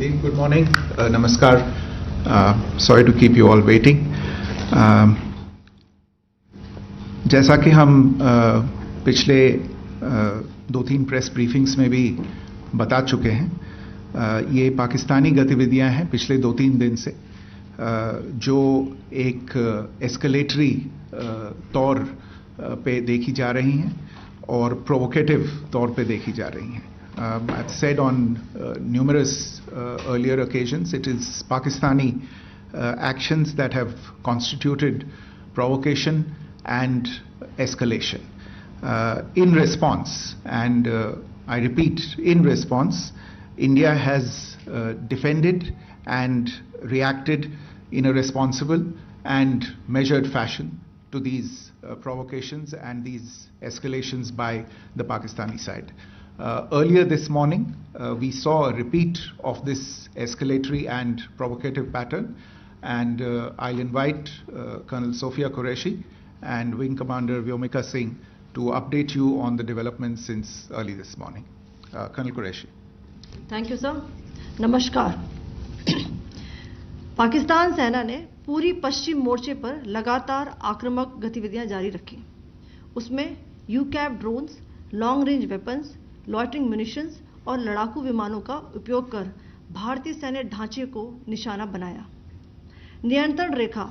Sandeep, good morning. Namaskar. Sorry to keep you all waiting. जैसा कि हम पिछले 2-3 प्रेस ब्रीफिंग्स में भी बता चुके हैं, ये पाकिस्तानी गतिविधियां हैं पिछले 2-3 दिन से, जो एक एस्केलेटरी तौर पे देखी जा रही हैं और प्रोवोकेटिव तौर पे देखी जा रही हैं. I've said on numerous earlier occasions, it is Pakistani actions that have constituted provocation and escalation. In response, and I repeat, in response, India has defended and reacted in a responsible and measured fashion to these provocations and these escalations by the Pakistani side. Earlier this morning, we saw a repeat of this escalatory and provocative pattern, and I'll invite Colonel Sophia Qureshi and Wing Commander Vyomika Singh to update you on the developments since early this morning. Colonel Qureshi. Thank you, sir. नमस्कार. पाकिस्तान सेना ने पूरी पश्चिम मोर्चे पर लगातार आक्रामक गतिविधियां जारी रखी. उसमें यूकैप drones, long range weapons, loitering munitions और लड़ाकू विमानों का उपयोग कर भारतीय सैन्य ढांचे को निशाना बनाया. नियंत्रण रेखा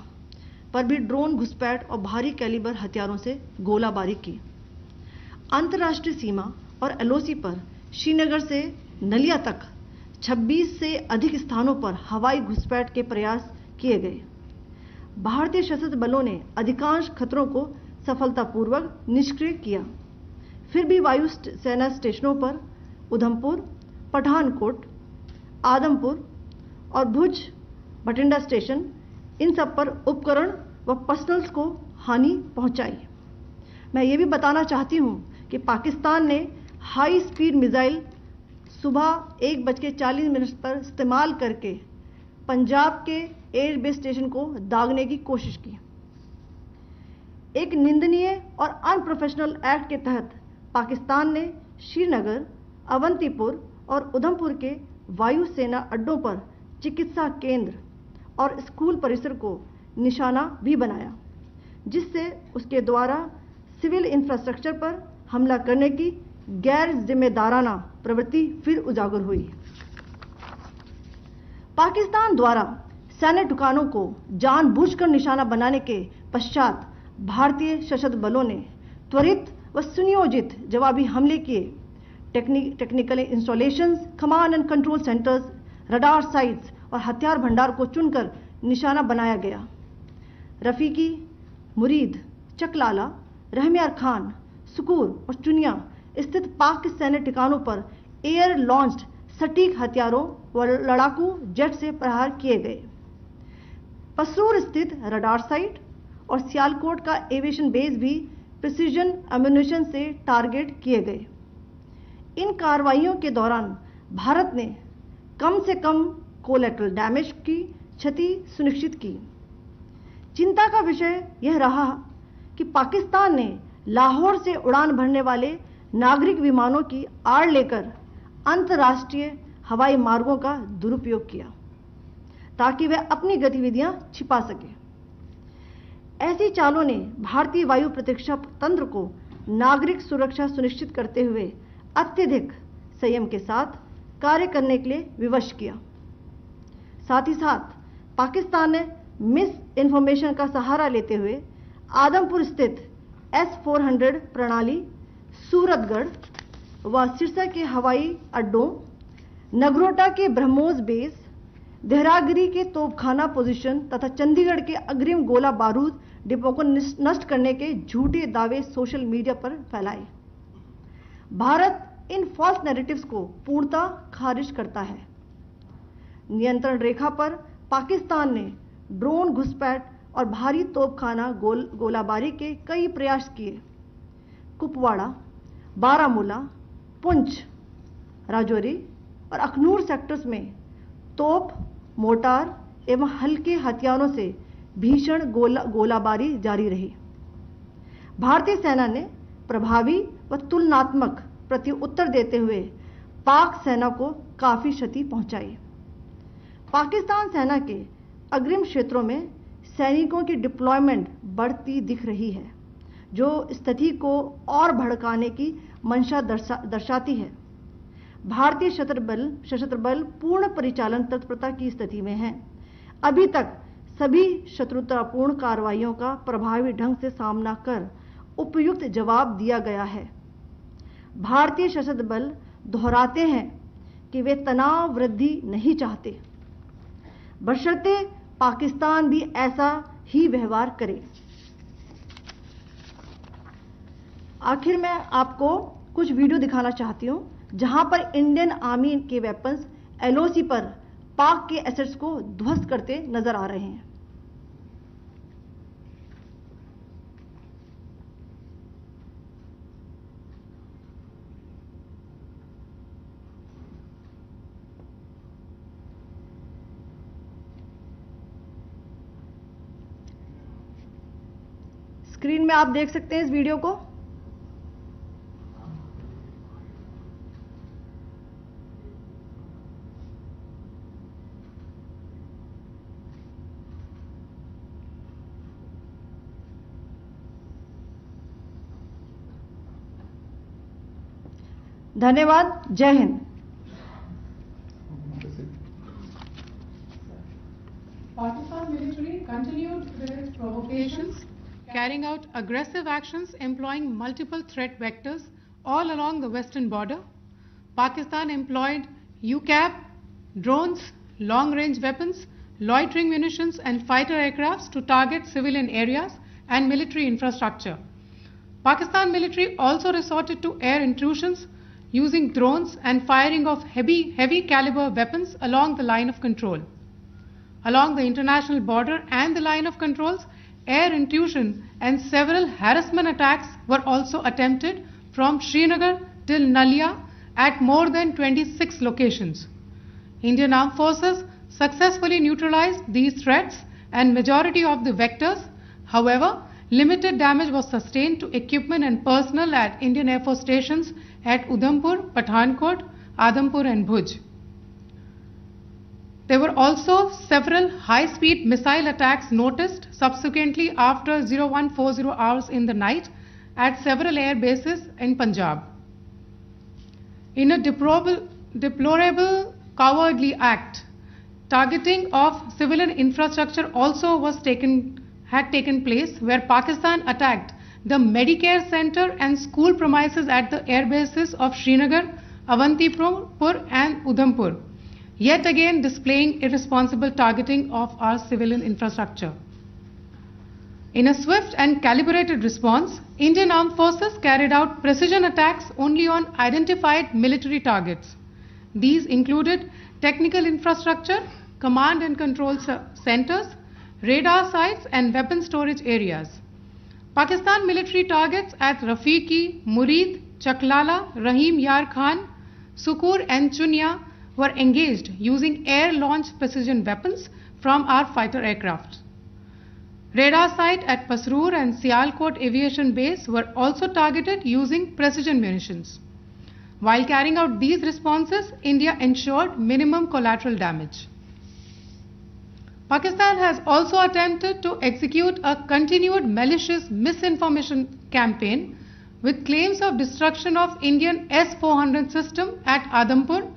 पर भी ड्रोन घुसपैठ और भारी कैलिबर हथियारों से गोलाबारी की. अंतर्राष्ट्रीय सीमा और एलओसी पर श्रीनगर से नलिया तक 26 से अधिक स्थानों पर हवाई घुसपैठ के प्रयास किए गए. भारतीय सशस्त्र बलों ने अधिकांश खतरों को सफलतापूर्वक निष्क्रिय किया. फिर भी वायु सेना स्टेशनों पर उधमपुर, पठानकोट, आदमपुर और भुज बठिंडा स्टेशन, इन सब पर उपकरण व पर्सनल्स को हानि पहुंचाई. मैं ये भी बताना चाहती हूं कि पाकिस्तान ने हाई स्पीड मिसाइल सुबह 1:40 पर इस्तेमाल करके पंजाब के एयरबेस स्टेशन को दागने की कोशिश की. एक निंदनीय और अनप्रोफेशनल एक्ट के तहत पाकिस्तान ने श्रीनगर, अवंतीपुर और उधमपुर के वायु सेना अड्डों पर चिकित्सा केंद्र और स्कूल परिसर को निशाना भी बनाया, जिससे उसके द्वारा सिविल इंफ्रास्ट्रक्चर पर हमला करने की गैर जिम्मेदाराना प्रवृत्ति फिर उजागर हुई. पाकिस्तान द्वारा सैन्य ठिकानों को जानबूझकर निशाना बनाने के पश्चात भारतीय सशस्त्र बलों ने त्वरित व सुनियोजित जवाबी हमले किए. Technical installations, command and control centres, radar sites और हथियार भंडार को चुनकर निशाना बनाया गया. रफीकी, मुरीद, चकलाला, रहमियार खान, सुकूर और चुनिया स्थित पाक सैन्य ठिकानों पर एयर लॉन्च्ड सटीक हथियारों व लड़ाकू जेट से प्रहार किए गए. पसरूर स्थित रडार साइट और सियालकोट का एविएशन बेस भी प्रिसीजन एम्यूनिशन से टारगेट किए गए. इन कार्रवाइयों के दौरान भारत ने कम से कम कोलैटरल डैमेज की क्षति सुनिश्चित की. चिंता का विषय यह रहा कि पाकिस्तान ने लाहौर से उड़ान भरने वाले नागरिक विमानों की आड़ लेकर अंतर्राष्ट्रीय हवाई मार्गों का दुरुपयोग किया ताकि वह अपनी गतिविधियां छिपा सके. ऐसी चालों ने भारतीय वायु प्रतिरक्षा तंत्र को नागरिक सुरक्षा सुनिश्चित करते हुए अत्यधिक संयम के साथ कार्य करने के लिए विवश किया. साथ ही साथ पाकिस्तान ने मिस इन्फॉर्मेशन का सहारा लेते हुए आदमपुर स्थित S-400 प्रणाली, सूरतगढ़ व सिरसा के हवाई अड्डों, नगरोटा के ब्रह्मोस बेस, देहरागिरी के तोपखाना पोजीशन तथा चंडीगढ़ के अग्रिम गोला बारूद डिपो को नष्ट करने के झूठे दावे सोशल मीडिया पर फैलाए. भारत इन फॉल्स नैरेटिव्स को पूर्णतः खारिज करता है. नियंत्रण रेखा पर पाकिस्तान ने ड्रोन घुसपैठ और भारी तोपखाना गोलाबारी के कई प्रयास किए. कुपवाड़ा, बारामूला, पुंछ, राजौरी और अखनूर सेक्टर्स में तोप, मोर्टार एवं हल्के हथियारों से भीषण गोलाबारी जारी रही. भारतीय सेना ने प्रभावी व तुलनात्मक प्रत्युत्तर देते हुए पाक सेना को काफी क्षति पहुंचाई. पाकिस्तान सेना के अग्रिम क्षेत्रों में सैनिकों की डिप्लॉयमेंट बढ़ती दिख रही है, जो स्थिति को और भड़काने की मंशा दर्शाती है। भारतीय सशस्त्र बल पूर्ण परिचालन तत्परता की स्थिति में हैं। अभी तक सभी शत्रुतापूर्ण कार्रवाइयों का प्रभावी ढंग से सामना कर उपयुक्त जवाब दिया गया है। भारतीय सशस्त्र बल दोहराते हैं कि वे तनाव वृद्धि नहीं चाहते, बशर्ते पाकिस्तान भी ऐसा ही व्यवहार करे। आखिर में आपको कुछ वीडियो दिखाना चाहती हूं, जहां पर इंडियन आर्मी के वेपन्स एलओसी पर पाक के एसेट्स को ध्वस्त करते नजर आ रहे हैं। स्क्रीन में आप देख सकते हैं इस वीडियो को। धन्यवाद। जय Hind. Pakistan military continued with its provocations, carrying out aggressive actions employing multiple threat vectors all along the western border. Pakistan employed UCAP, drones, long-range weapons, loitering munitions and fighter aircrafts to target civilian areas and military infrastructure. Pakistan military also resorted to air intrusions using drones and firing of heavy caliber weapons along the line of control. Along the international border and the line of controls, air intrusion and several harassment attacks were also attempted from Srinagar till Nalia at more than 26 locations. Indian Armed Forces successfully neutralized these threats and majority of the vectors. However, limited damage was sustained to equipment and personnel at Indian Air Force stations at Udhampur, Pathankot, Adampur and Bhuj. There were also several high-speed missile attacks noticed subsequently after 0140 hours in the night at several air bases in Punjab. In a deplorable cowardly act, targeting of civilian infrastructure also had taken place, where Pakistan attacked the Medicare Center and school premises at the air bases of Srinagar, Avantipur and Udhampur, yet again displaying irresponsible targeting of our civilian infrastructure. In a swift and calibrated response, Indian Armed Forces carried out precision attacks only on identified military targets. These included technical infrastructure, command and control centers, radar sites and weapon storage areas. Pakistan military targets at Rafiqi, Murid, Chaklala, Rahim Yar Khan, Sukur and Chunya were engaged using air-launched precision weapons from our fighter aircraft. Radar site at Pasroor and Sialkot Aviation Base were also targeted using precision munitions. While carrying out these responses, India ensured minimum collateral damage. Pakistan has also attempted to execute a continued malicious misinformation campaign with claims of destruction of Indian S-400 system at Adampur,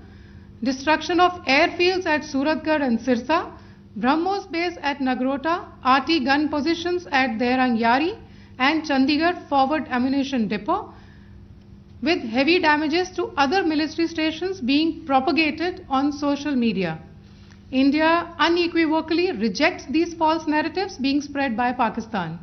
destruction of airfields at Suratgarh and Sirsa, BrahMos base at Nagrota, RT gun positions at Derang Yari and Chandigarh forward ammunition depot, with heavy damages to other military stations being propagated on social media. India unequivocally rejects these false narratives being spread by Pakistan.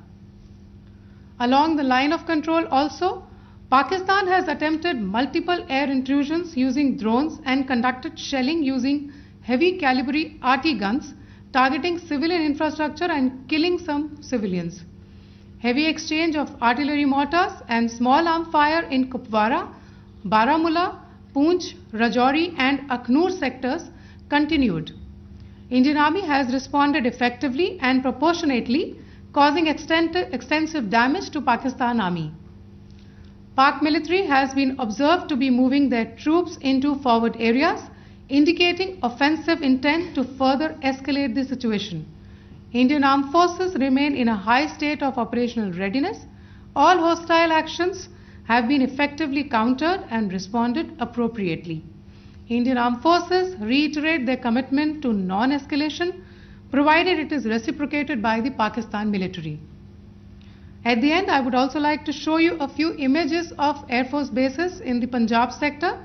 Along the line of control also, Pakistan has attempted multiple air intrusions using drones and conducted shelling using heavy caliber RT guns, targeting civilian infrastructure and killing some civilians. Heavy exchange of artillery mortars and small arm fire in Kupwara, Baramulla, Poonch, Rajouri and Akhnur sectors continued. Indian Army has responded effectively and proportionately, causing extensive damage to Pakistan Army. Pak military has been observed to be moving their troops into forward areas, indicating offensive intent to further escalate the situation. Indian Armed Forces remain in a high state of operational readiness. All hostile actions have been effectively countered and responded appropriately. Indian Armed Forces reiterate their commitment to non-escalation, provided it is reciprocated by the Pakistan military. At the end, I would also like to show you a few images of Air Force bases in the Punjab sector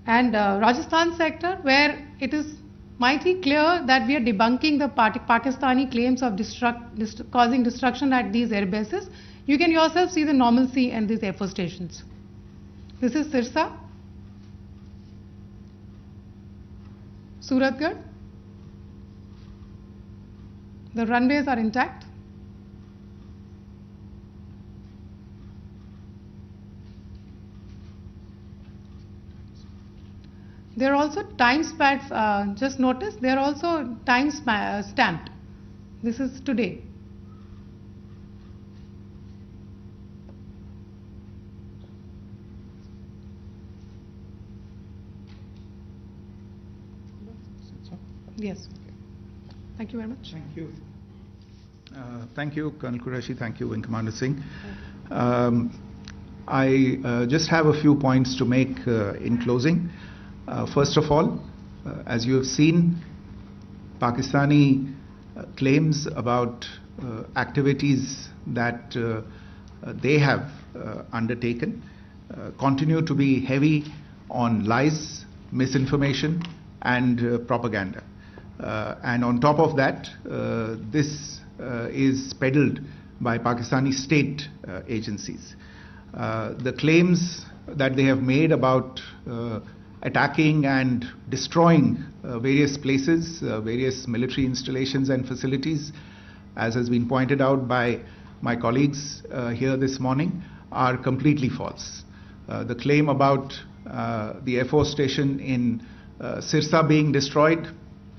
and Rajasthan sector, where it is mighty clear that we are debunking the Pakistani claims of causing destruction at these air bases. You can yourself see the normalcy in these Air Force stations. This is Sirsa, Suratgarh. The runways are intact. There are also time stamps, just notice, they are also time stamped. This is today. Yes. Thank you very much. Thank you. Thank you, Colonel Qureshi. Thank you, Wing Commander Singh. I just have a few points to make in closing. First of all, as you have seen, Pakistani claims about activities that they have undertaken continue to be heavy on lies, misinformation, and propaganda. And on top of that, this is peddled by Pakistani state agencies. The claims that they have made about attacking and destroying various places, various military installations and facilities, as has been pointed out by my colleagues here this morning, are completely false. The claim about the Air Force station in Sirsa being destroyed,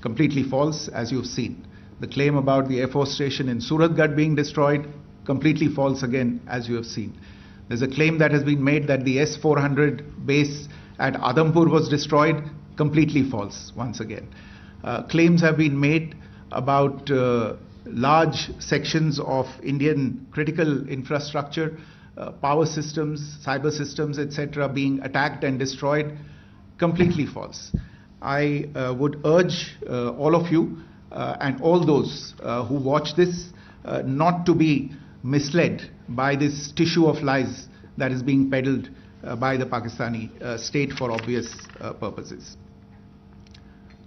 completely false, as you've seen. The claim about the Air Force station in Suratgarh being destroyed, completely false again, as you have seen. There's a claim that has been made that the S-400 base at Adampur was destroyed, completely false once again. Claims have been made about large sections of Indian critical infrastructure, power systems, cyber systems, etc. being attacked and destroyed, completely false. I would urge all of you and all those who watch this not to be misled by this tissue of lies that is being peddled by the Pakistani state for obvious purposes.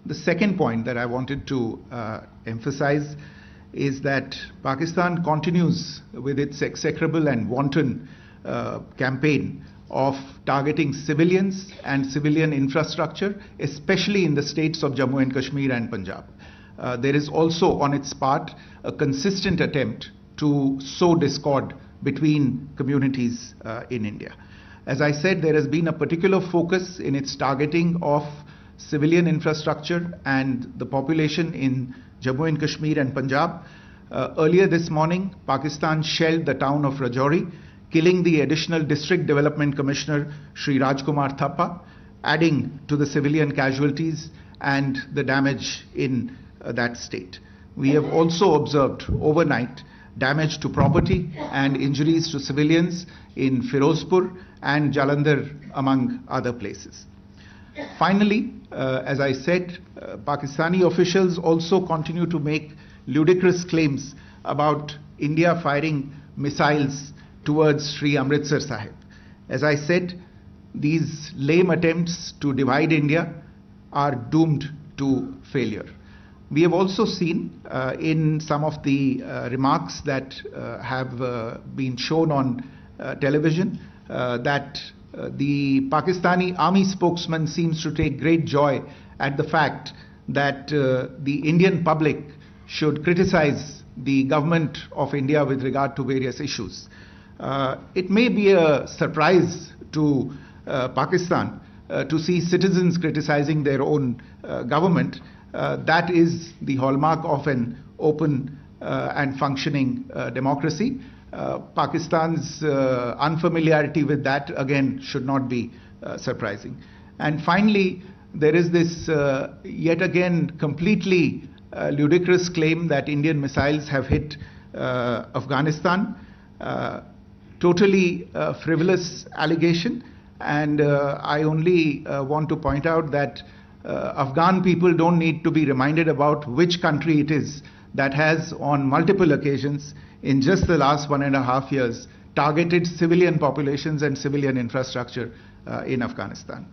The second point that I wanted to emphasize is that Pakistan continues with its execrable and wanton campaign of targeting civilians and civilian infrastructure, especially in the states of Jammu and Kashmir and Punjab. There is also on its part a consistent attempt to sow discord between communities in India. As I said, there has been a particular focus in its targeting of civilian infrastructure and the population in Jammu and Kashmir and Punjab. Earlier this morning, Pakistan shelled the town of Rajouri, killing the additional District Development Commissioner, Shri Rajkumar Thappa, adding to the civilian casualties and the damage in that state. We have also observed overnight damage to property and injuries to civilians in Firozpur and Jalandhar, among other places. Finally, as I said, Pakistani officials also continue to make ludicrous claims about India firing missiles towards Sri Amritsar Sahib. As I said, these lame attempts to divide India are doomed to failure. We have also seen in some of the remarks that have been shown on television that the Pakistani army spokesman seems to take great joy at the fact that the Indian public should criticize the government of India with regard to various issues. It may be a surprise to Pakistan to see citizens criticizing their own government. That is the hallmark of an open and functioning democracy. Pakistan's unfamiliarity with that, again, should not be surprising. And finally, there is this yet again completely ludicrous claim that Indian missiles have hit Afghanistan. Totally frivolous allegation, and I only want to point out that Afghan people don't need to be reminded about which country it is that has on multiple occasions in just the last 1.5 years targeted civilian populations and civilian infrastructure in Afghanistan.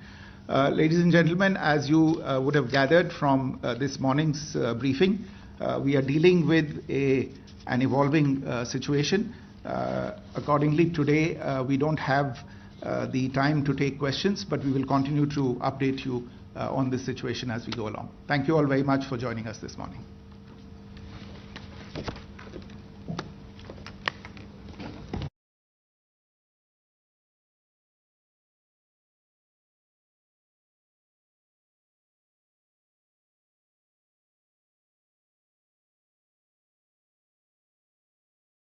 Ladies and gentlemen, as you would have gathered from this morning's briefing, we are dealing with an evolving situation. Accordingly, today we don't have the time to take questions, but we will continue to update you on this situation as we go along. Thank you all very much for joining us this morning.